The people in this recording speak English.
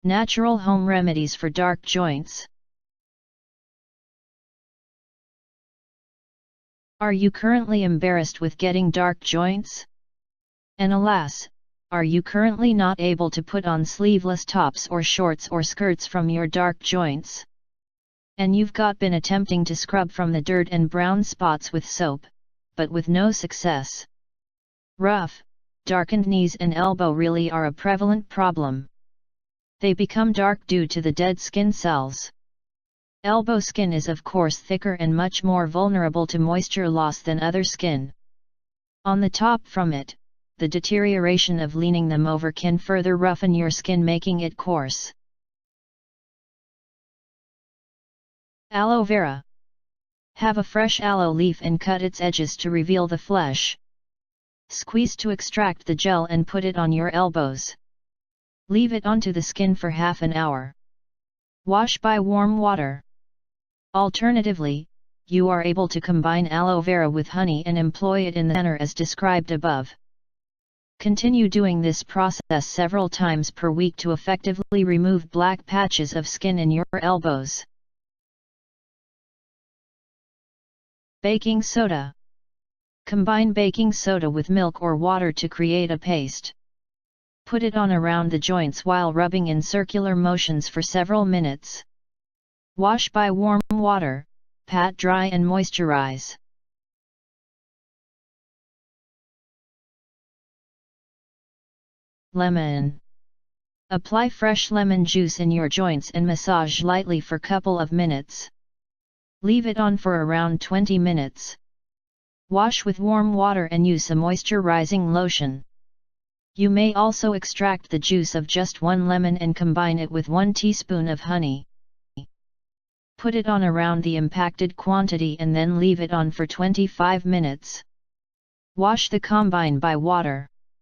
Natural home remedies for dark joints. Are you currently embarrassed with getting dark joints? And alas, are you currently not able to put on sleeveless tops or shorts or skirts from your dark joints? And you've been attempting to scrub from the dirt and brown spots with soap, but with no success. Rough, darkened knees and elbow really are a prevalent problem. They become dark due to the dead skin cells. Elbow skin is of course thicker and much more vulnerable to moisture loss than other skin. On the top from it, the deterioration of leaning them over can further roughen your skin, making it coarse. Aloe vera. Have a fresh aloe leaf and cut its edges to reveal the flesh. Squeeze to extract the gel and put it on your elbows. Leave it onto the skin for half an hour. Wash by warm water. Alternatively, you are able to combine aloe vera with honey and employ it in the manner as described above. Continue doing this process several times per week to effectively remove black patches of skin in your elbows. Baking soda. Combine baking soda with milk or water to create a paste. Put it on around the joints while rubbing in circular motions for several minutes. Wash by warm water, pat dry and moisturize. Lemon. Apply fresh lemon juice in your joints and massage lightly for couple of minutes. Leave it on for around 20 minutes. Wash with warm water and use a moisturizing lotion. You may also extract the juice of just one lemon and combine it with 1 teaspoon of honey. Put it on around the impacted quantity and then leave it on for 25 minutes. Wash the combine by water.